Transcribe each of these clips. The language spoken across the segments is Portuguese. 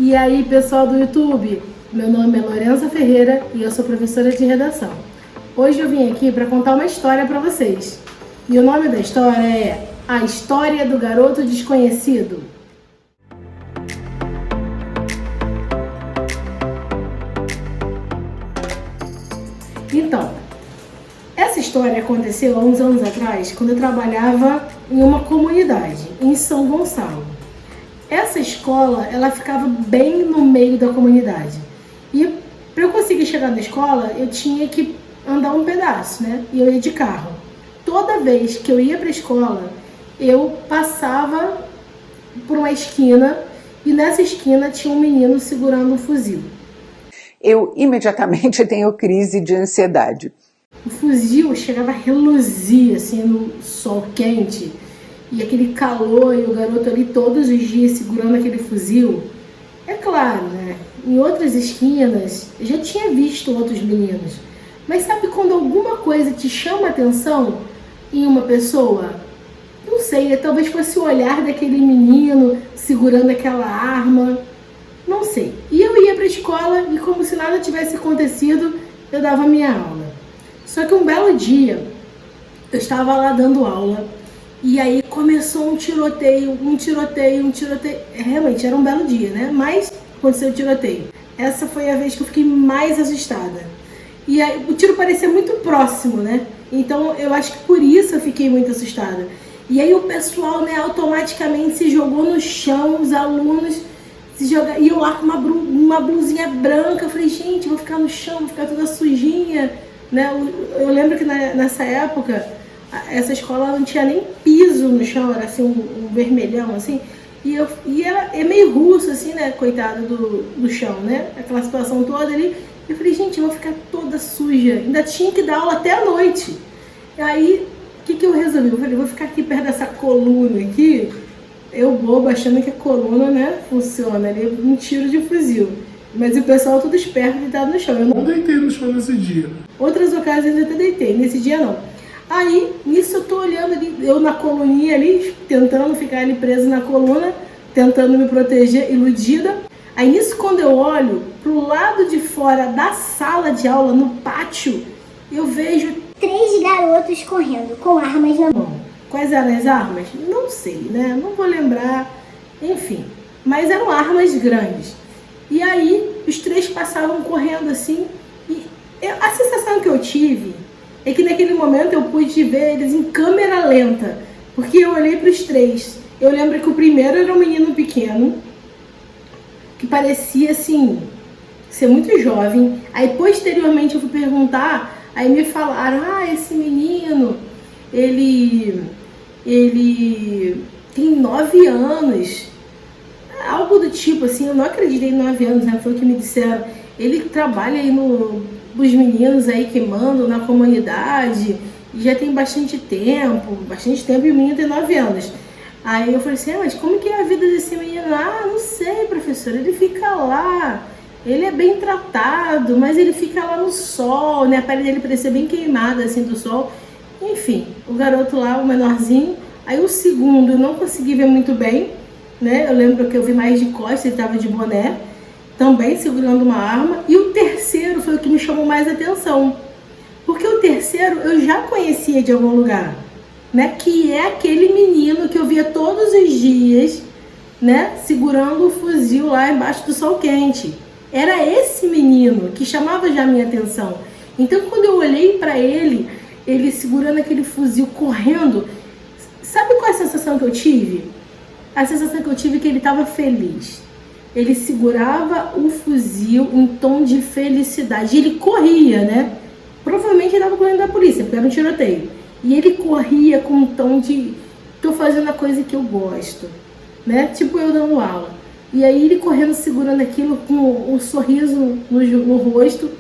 E aí, pessoal do YouTube, meu nome é Lorenza Ferreira e eu sou professora de redação. Hoje eu vim aqui para contar uma história para vocês. E o nome da história é A História do Garoto Desconhecido. Então, essa história aconteceu há uns anos atrás, quando eu trabalhava em uma comunidade, em São Gonçalo. Essa escola, ela ficava bem no meio da comunidade. E para eu conseguir chegar na escola, eu tinha que andar um pedaço, né? E eu ia de carro. Toda vez que eu ia para a escola, eu passava por uma esquina e nessa esquina tinha um menino segurando um fuzil. Eu imediatamente tenho crise de ansiedade. O fuzil chegava a reluzir assim no sol quente. E aquele calor e o garoto ali todos os dias segurando aquele fuzil. É claro, né? Em outras esquinas, eu já tinha visto outros meninos. Mas sabe quando alguma coisa te chama a atenção em uma pessoa? Não sei, talvez fosse o olhar daquele menino segurando aquela arma. Não sei. E eu ia para a escola e como se nada tivesse acontecido, eu dava minha aula. Só que um belo dia, eu estava lá dando aula. E aí começou um tiroteio. Realmente era um belo dia, né? Mas aconteceu o tiroteio. Essa foi a vez que eu fiquei mais assustada. E aí o tiro parecia muito próximo, né? Então eu acho que por isso eu fiquei muito assustada. E aí o pessoal, né, automaticamente se jogou no chão, os alunos se jogaram. E eu lá com uma blusinha branca. Eu falei, gente, vou ficar no chão, vou ficar toda sujinha, né? Eu lembro que nessa época essa escola não tinha nem piso no chão, era assim um vermelhão, assim. E ela é meio russo, assim, né, coitada do chão, né, aquela situação toda ali. Eu falei, gente, eu vou ficar toda suja, ainda tinha que dar aula até a noite. E aí, o que eu resolvi? Eu falei, vou ficar aqui perto dessa coluna aqui, eu bobo, achando que a coluna, né, funciona ali, um tiro de fuzil. Mas o pessoal tudo esperto deitado no chão. Eu não deitei no chão nesse dia. Outras ocasiões eu até deitei, nesse dia não. Aí, nisso eu tô olhando ali, eu na coluninha ali, tentando ficar ali preso na coluna, tentando me proteger, iludida. Aí nisso, quando eu olho pro lado de fora da sala de aula, no pátio, eu vejo 3 garotos correndo com armas na mão. Quais eram as armas? Não sei, né? Não vou lembrar, enfim. Mas eram armas grandes. E aí, os 3 passavam correndo assim, e a sensação que eu tive é que naquele momento eu pude ver eles em câmera lenta, porque eu olhei para os 3. Eu lembro que o primeiro era um menino pequeno, que parecia assim, ser muito jovem. Aí posteriormente eu fui perguntar, aí me falaram, esse menino, ele tem 9 anos. Algo do tipo assim, eu não acreditei em 9 anos, né? Foi o que me disseram. Ele trabalha aí os meninos aí que mandam na comunidade e já tem bastante tempo e o menino tem 9 anos. Aí eu falei assim, mas como que é a vida desse menino? Não sei, professor, ele fica lá, ele é bem tratado, mas ele fica lá no sol, né? A pele dele parecia bem queimada assim do sol. Enfim, o garoto lá, o menorzinho. Aí o segundo eu não consegui ver muito bem, né? Eu lembro que eu vi mais de costas, ele estava de boné, também segurando uma arma. E o terceiro foi o que me chamou mais atenção, porque o terceiro eu já conhecia de algum lugar, né? Que é aquele menino que eu via todos os dias, né? Segurando o fuzil lá embaixo do sol quente. Era esse menino que chamava já a minha atenção. Então quando eu olhei para ele segurando aquele fuzil, correndo, sabe qual é a sensação que eu tive? A sensação que eu tive é que ele estava feliz. Ele segurava o fuzil em tom de felicidade. E ele corria, né? Provavelmente ele estava correndo da polícia, porque era um tiroteio. E ele corria com um tom de, tô fazendo a coisa que eu gosto, né? Tipo eu dando aula. E aí ele correndo, segurando aquilo com um sorriso no rosto.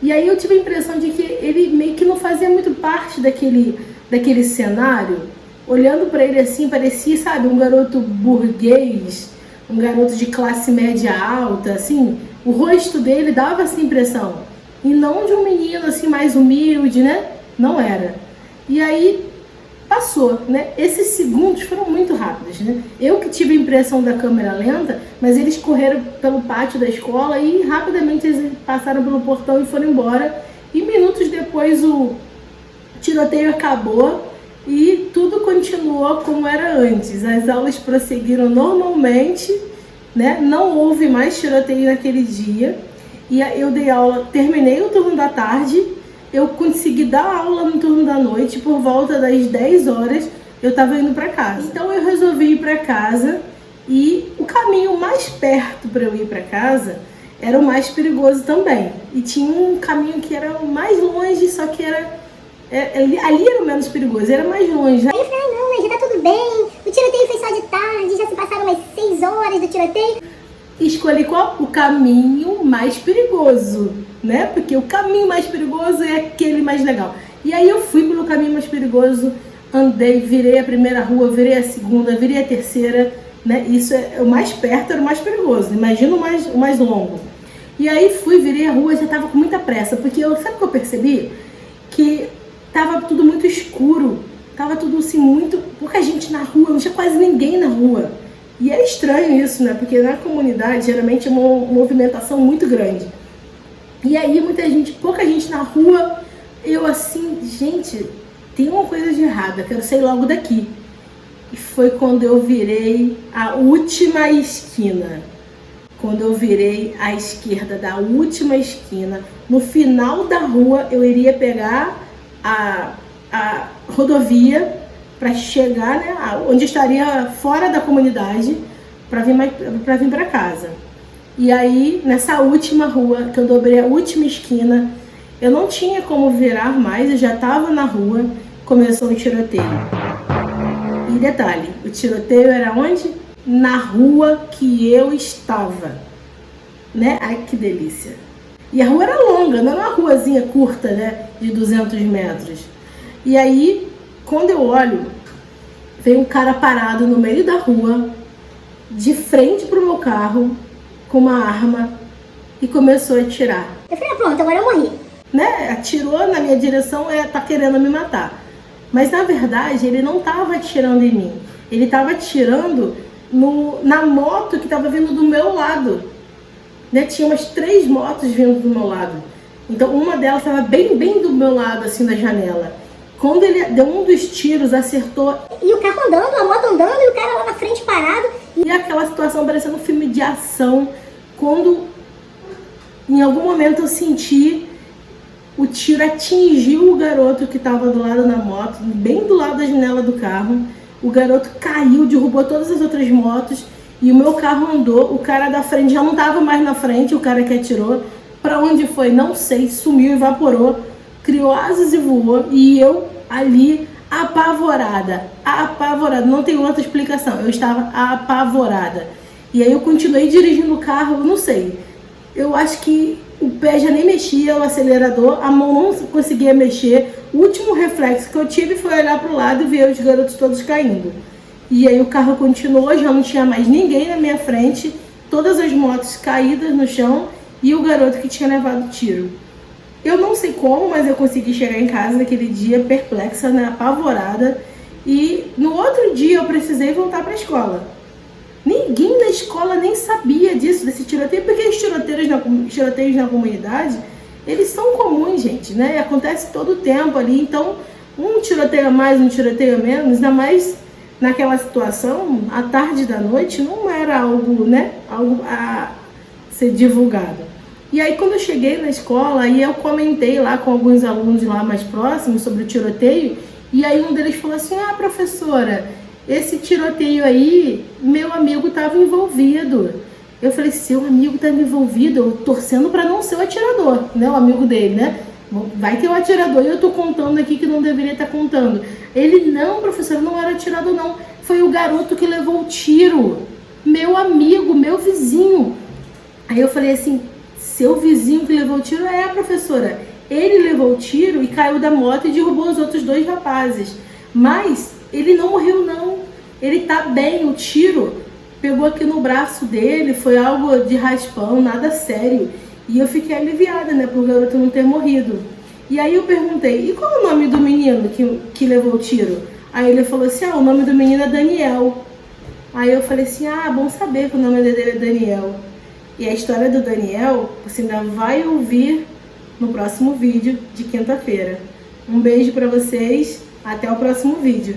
E aí eu tive a impressão de que ele meio que não fazia muito parte daquele cenário. Olhando para ele assim, parecia, sabe, um garoto burguês, um garoto de classe média alta, assim. O rosto dele dava essa impressão. E não de um menino assim mais humilde, né? Não era. E aí passou, né? Esses segundos foram muito rápidos, né? Eu que tive a impressão da câmera lenta, mas eles correram pelo pátio da escola e rapidamente eles passaram pelo portão e foram embora. E minutos depois o tiroteio acabou e tudo continuou como era antes. As aulas prosseguiram normalmente, né? Não houve mais tiroteio naquele dia. E eu dei aula, terminei o turno da tarde, eu consegui dar aula no turno da noite, por volta das 10 horas eu estava indo para casa. Então eu resolvi ir para casa e o caminho mais perto para eu ir para casa era o mais perigoso também. E tinha um caminho que era o mais longe, só que ali era o menos perigoso, era mais longe. Aí eu falei, não, mas já tá tudo bem, o tiroteio foi só de tarde, já se passaram umas 6 horas do tiroteio. Escolhi qual? O caminho mais perigoso, né? Porque o caminho mais perigoso é aquele mais legal. E aí eu fui pelo caminho mais perigoso, andei, virei a primeira rua, virei a segunda, virei a terceira, né? Isso é o mais perto, era o mais perigoso. Imagina o mais longo. E aí virei a rua, já tava com muita pressa, porque sabe o que eu percebi? Que tava tudo muito escuro, tava tudo assim, pouca gente na rua, não tinha quase ninguém na rua. E é estranho isso, né? Porque na comunidade, geralmente, é uma movimentação muito grande. E aí, pouca gente na rua, eu assim, gente, tem uma coisa de errada, quero sair logo daqui. E foi quando eu virei a última esquina. Quando eu virei à esquerda da última esquina, no final da rua, eu iria pegar a rodovia para chegar, né, onde estaria fora da comunidade, para vir para casa. E aí, nessa última rua, que eu dobrei a última esquina, eu não tinha como virar mais, eu já estava na rua, começou o tiroteio. E detalhe, o tiroteio era onde? Na rua que eu estava, né? Ai, que delícia. E a rua era longa, não era uma ruazinha curta, né, de 200 metros. E aí, quando eu olho, veio um cara parado no meio da rua, de frente pro meu carro, com uma arma, e começou a atirar. Eu falei, pronto, agora eu morri. Né? Atirou na minha direção, tá querendo me matar. Mas na verdade, ele não estava atirando em mim. Ele estava atirando na moto que estava vindo do meu lado. Né? Tinha umas 3 motos vindo do meu lado. Então uma delas estava bem do meu lado, assim, da janela. Quando ele deu um dos tiros, acertou. E o carro andando, a moto andando, e o cara lá na frente parado. E aquela situação parecendo um filme de ação. Quando, em algum momento, eu senti o tiro atingiu o garoto que estava do lado da moto, bem do lado da janela do carro. O garoto caiu, derrubou todas as outras motos. E o meu carro andou. O cara da frente já não estava mais na frente, o cara que atirou. Para onde foi? Não sei. Sumiu, evaporou. Criou asas e voou, e eu ali apavorada, não tem outra explicação, eu estava apavorada. E aí eu continuei dirigindo o carro, não sei, eu acho que o pé já nem mexia, o acelerador, a mão não conseguia mexer, o último reflexo que eu tive foi olhar para o lado e ver os garotos todos caindo. E aí o carro continuou, já não tinha mais ninguém na minha frente, todas as motos caídas no chão e o garoto que tinha levado o tiro. Eu não sei como, mas eu consegui chegar em casa naquele dia perplexa, né, apavorada. E no outro dia eu precisei voltar para a escola. Ninguém na escola nem sabia disso, desse tiroteio, porque os tiroteios na comunidade, eles são comuns, gente, né? Acontece todo o tempo ali. Então, um tiroteio a mais, um tiroteio a menos, ainda mais naquela situação, à tarde da noite, não era algo, né, algo a ser divulgado. E aí quando eu cheguei na escola, aí eu comentei lá com alguns alunos lá mais próximos sobre o tiroteio, e aí um deles falou assim, professora, esse tiroteio aí, meu amigo estava envolvido. Eu falei, seu amigo estava envolvido, eu torcendo para não ser o atirador, né, o amigo dele, né? Vai ter o atirador, e eu tô contando aqui que não deveria estar contando. Ele, não, professora, não era atirador não, foi o garoto que levou o tiro, meu amigo, meu vizinho. Aí eu falei assim, seu vizinho que levou o tiro? Professora, ele levou o tiro e caiu da moto e derrubou os outros 2 rapazes. Mas ele não morreu não, ele tá bem, o tiro pegou aqui no braço dele, foi algo de raspão, nada sério. E eu fiquei aliviada, né, por o garoto não ter morrido. E aí eu perguntei, e qual é o nome do menino que levou o tiro? Aí ele falou assim, o nome do menino é Daniel. Aí eu falei assim, bom saber que o nome dele é Daniel. E a história do Daniel, você ainda vai ouvir no próximo vídeo de quinta-feira. Um beijo pra vocês, até o próximo vídeo.